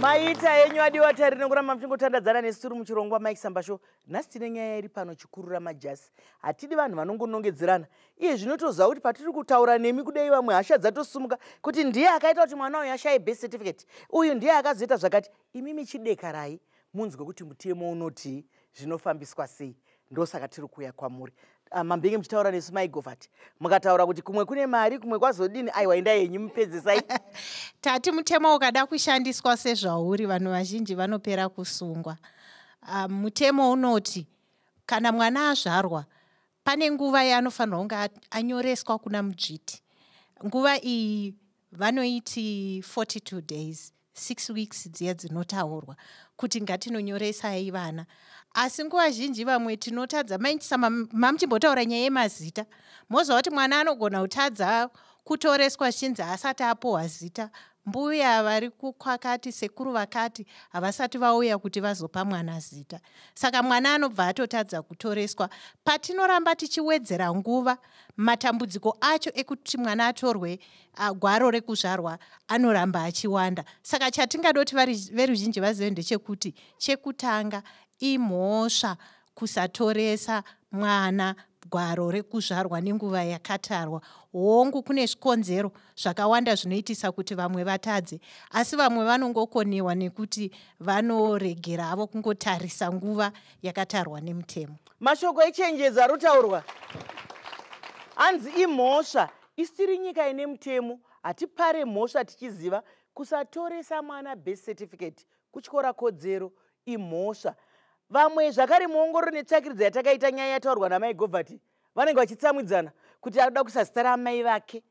Maita yenyu adiwa tarino kuramba muchingotandadzana nesu tiri muchirongwa Mai Chisamba Show. Nhasi tine nyaya iri pano chikurura majasi. Hatidi vanhu vanongonongedzerana. Iye zvinotoziva kuti patiri kutaura nemi kudai vamwe hasha dzatosumuka kuti ndiye akaita kuti mwana uyu ashaye birth certificate. Uyu ndiye akazoita zvakati. Imimi chidekarai munzwe kuti mutemo unoti zvinofambiswa sei. Ndosaka tiri kuuya kwamuri. Mambenge muchitaura nesu maigovati. Mukataura kuti kumwe kune mari, kumwe kwazodini, aiwa endai yenyu mupedzesai. Tati mutemo ukada kushandiswa sezvauri vanhu vazhinji vanopera kusungwa. Mutemo unoti kana mwana azvarwa pane nguva yaanofanirwa kunge anyoreswa kuna mudzviti. Nguva iyi vanoiti 42 days, 6 weeks dziya dzinotaurwa kuti ngatinonyoresai vana. Asi nguva zhinji vamwe tinotadza. Mai Chisamba, mamuchimbotaura nyaya yemazita. Moziva kuti mwana anogona kutadza kutoreswa chinzi asati apohwa zita. Mbuya vari kukwakati, sekuru vakati havasati vauya kuti vazopa mwana zita. Saka mwana anobva atotadza kutoreswa. Patinoramba tichiwedzera nguva, matambudziko acho ekuti mwana atorwe gwaro rekuzvarwa anoramba achiwanda. Saka chatingadoti veruzhinji vazive ndechekuti chekutanga imhosva kusatoresa mwana gwaro rekuzvarwa nenguva yakatarwa. Hongu kune zvikonzero zvakawanda zvinoitisa kuti vamwe vatadze, asi vamwe vanongokonewa nekuti vanoregera havo kungotarisa nguva yakatarwa nemutemo. Mashoko echenjedzo arotaurwa anzi imhosva. Isiri nyika ine mutemo, hatipare mhosva tichiziva kusatoresa mwana birth certificate kutyora kodzero imhosva. Vamwe zvakare muongororo netsvakiridza yatakaita nyaya yataurwa naMai Govati vanenge vachitsamwidzana kuti anoda kuisa zita ramai vake.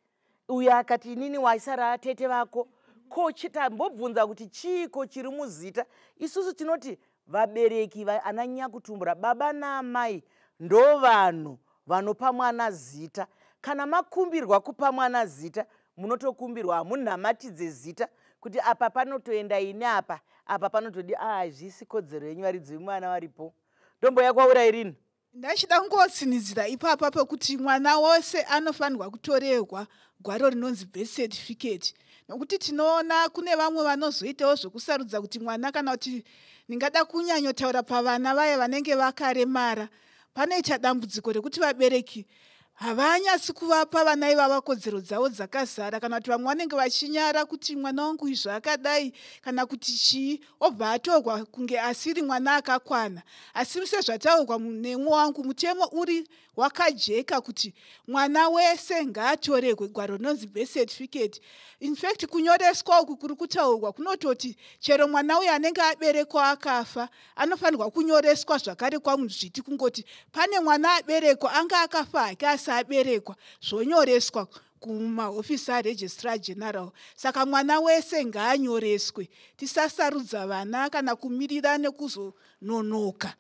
Uyo akati inini waisara atete vako. Ko chitambobvunza kuti chiiko chiri muzita. Isusu tinoti vabereki ananyakutumbura baba naamai ndo vanhu vanopa mwana zita. Kana makumbirwa kupa mwana zita, munotokumbirwa hamunamatidze zita kuti apa panotoenda ine apa, apa panotodi zvisi kodzero yenyu varidzi vemwana varipo. Ndombo yakwaura irini. Ndachida kungotsinidzira ipapa pekuti mwana wose anofanirwa kutorerwa gwaro rinonzi birth certificate. Nokuti tinoona kune vamwe vanozoitawo zvokusarudza kuti mwana, kana kuti ndingada kunyanyotaura pavana vaya vanenge vakaremara, panoita dambudziko rekuti vabereki havanyasi kuvapa vana ivava kodzero dzavo dzakazara, kana kuti vamwe vanenge vachinyara kuti mwana wangu izvo akadai kana kuti chii, obva atorwa kunge asiri mwana akakwana. Asi sezvataurwa nemwe wangu, mutemo uri wakajeka kuti mwana wese ngaatorerwe gwaro rinonzi birth certificate. In fact, kunyoreswa uku kuri kutaurwa kunototi chero mwana uyu anenge aberekwa akafa anofanirwa kunyoreswa zvakare kwamudzviti, kungoti pane mwana aberekwa anga akafa hake asaberekwa, zvonyoreswa kumahofisi aregistrar general. Saka mwana wese ngaanyoreswe, tisasarudza vana kana kumirira nekuzononoka.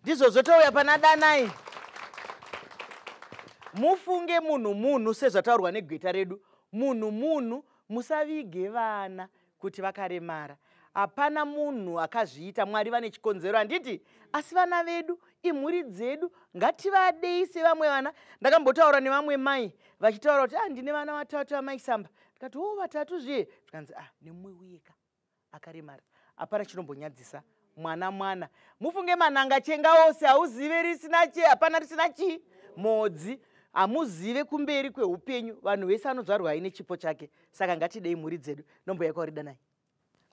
Ndizvo zvotouya pana danai. Mufunge munhu sezvataurwa negweta redu. Munhu musavige vana kuti vakaremara. Hapana munhu akazviita. Mwari vane chikonzero handiti? Asi vana vedu imhuri dzedu ngativadei sevamwe vana. Ndakambotaura nevamwe mai vachitaura kuti ndine vana 3 vaMai Chisamba. Ndikati vatatu zviye? Tikanzi nemumwe weka akaremara. Hapana chinombonyadzisa. Mwana mufunge manhanga chenga ose, hauzive risina chi, hapana risina chi modzi. Hamuzive kumberi kweupenyu. Vanhu vese anodzvarwa aine chipo chake. Saka ngatidei mhuri dzedu. Ndombo yakwaurida nai.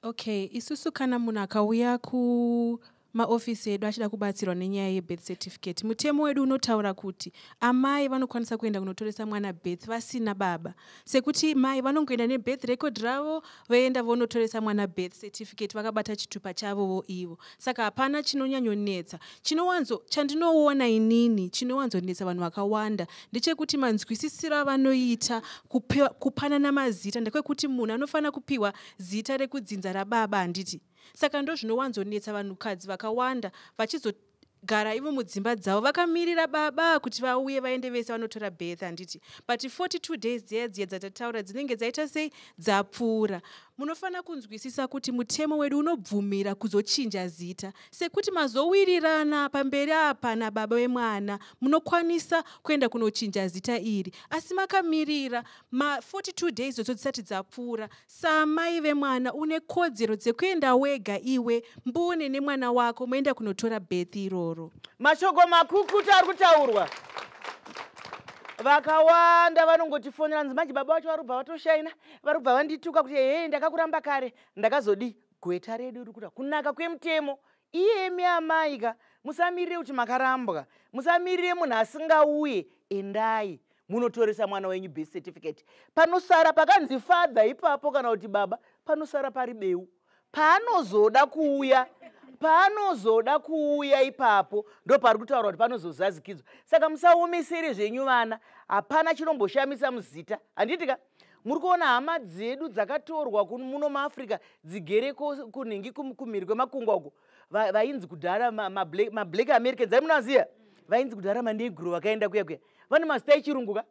Okay, isusu kana munhu akauya kumaofisi edu achida kubatsirwa nenyaya yebirth certificate, mutemo wedu unotaura kuti amai vanokwanisa kuenda kunotoresa mwana birth vasina baba. Sekuti mai vanongoenda nebirth record ravo voenda vonotoresa mwana birth certificate vakabata chitupa chavo ivo. Saka hapana chinonyanyonetsa. Chandinoona inini chinowanzonetsa vanhu vakawanda ndechekuti manzwisisiro avanoita kupanana mazita ndekwekuti munhu anofanira kupiwa zita rekudzinza rababa handiti. Saka ndo zvinowanzonetsa vanhukadzi vakawanda vachizogara ivo mudzimba dzavo vakamirira baba kuti vauye vaende vese vanotora birth handiti. But 42 days dziya dzatataura dzinenge dzaita sei dzapfuura. munofanira kunzwisisa kuti mutemo wedu unobvumira kuzochinja zita. Sekuti mazowirirana pamberi apa nababa wemwana, munokwanisa kuenda kunochinja zita iri. Asi makamirira 42 days dzisati dzapfuura, samai vemwana une kodzero dzekuenda wega iwe mbune nemwana wako moenda kunotora birth iroro. Mashoko makukutu ari kutaurwa. Vakawanda vanongotifonera nzi manje baba vacho varubva vatoshaina, varubva vandituka kuti he ndakakuramba kare, ndakazodi gweta redu riri kuda kunaka kwemutemo. Iyemi amaika musamirire kuti makarambwa, musamirire munhu asingauye, endai munotoresa mwana wenyu birth certificate. Panosara pakanzi father ipapo kana kuti baba, panosara pari beu. Panozoda kuuya ipapo ndo pari kutaura kuti panozozazikidzwa. Saka musaomesere zvenyu vana, hapana chinomboshamisa muzita. Handitika muri kuona hama dzedu dzakatorwa muno muAfrica dzigere kunhingi kumhiri kwemakungwa uko, vainzi kudhara mablack Americans, aimunaziya vainzi kudhara manegro vakaenda kuya kuya, vane mazita echirungu ka,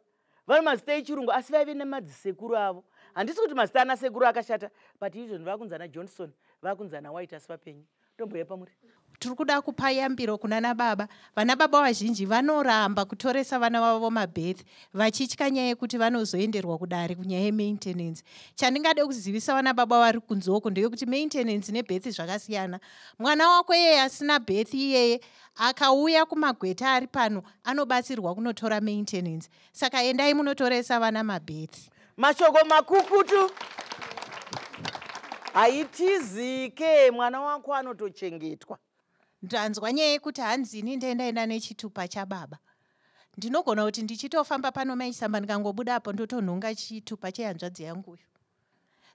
vane mazita echirungu, asi vaive nemadzisekuru avo. Handisi kuti mazita ana sekuru akashata, but izvozvo vakunzana Johnson, vakunzana White, asi vapenyu. Tomboya pamuri. Tiri kuda kupa yambiro kuna nababa. Vana baba vazhinji vanoramba kutoresa vana vavo mabirth vachitya nyaya yekuti vanozoenderwa kudare kunyaya yemaintenance. Chandingade kuzivisa vana baba vari kunzoko ndeyekuti maintenance nebirth zvakasiyana. Mwana wako yeye asina birth iyeye akauya kumagweta ari pano anobatsirwa kunotora maintenance. Saka endai munotoresa vana mabirth. Mashoko makukutu. Haitizike mwana wako anotochengetwa. Ndanzwa nyaya yekuti hanzini ndaenda nechitupa chababa. Ndinogona kuti ndichitofamba pano Mai Chisamba ndikangobuda apo ndotonhonga chitupa chehanzvadzi yangu uyu.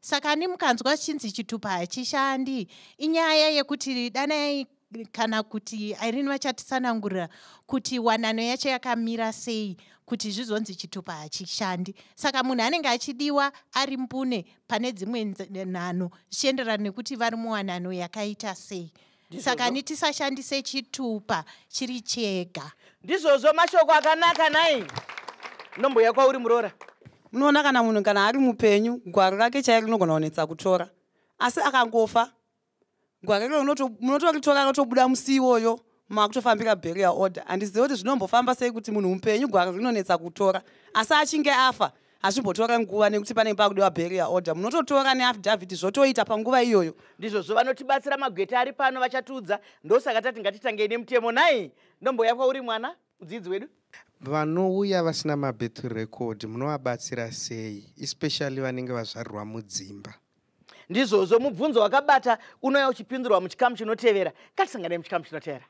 Saka ani mukanzwa chinzi chitupa hachishandi, inyaya yekuti dana kana kuti Irene vachatitsanangurira kuti wanano yacho yakamira sei kuti zvizonzi chitupa hachishandi. Saka munhu anenge achidiwa ari mbune pane dzimwe nhano zvichienderana nekuti vari muwanano yakaita sei. Saka tisashandise chitupa chiri chega. Ndizvozvo mashoko akanaka nai. Nomboya kwauri Murora. Munoona kana munhu kana ari mupenyu gwaro rake chairo rinogona kunetsa kutora, asi akangofa gwaro riro munotoritora rotobuda musi iwoyo makutofambira burial order. Handizivi kuti zvinombofamba sei kuti munhu mupenyu gwaro rinonetsa kutora, asi achinge afa hazvimbotora nguva nekuti panenge pakudiwa burial order. Munototora neaffidavit zvotoita panguva iyoyo. Ndizvozvo vanotibatsira magweta ari pano vachatiudza, ndosaka tati ngatitangei nemutemo nai. Ndomboya kwauri mwana mudzidzi wedu. Vanouya vasina mabirth record munovabatsira sei, especially vanenge vazvarwa mudzimba? Ndizvozvo mubvunzo wakabata unouya uchipindurwa muchikamu chinotevera. Ngatisangane muchikamu chinotevera.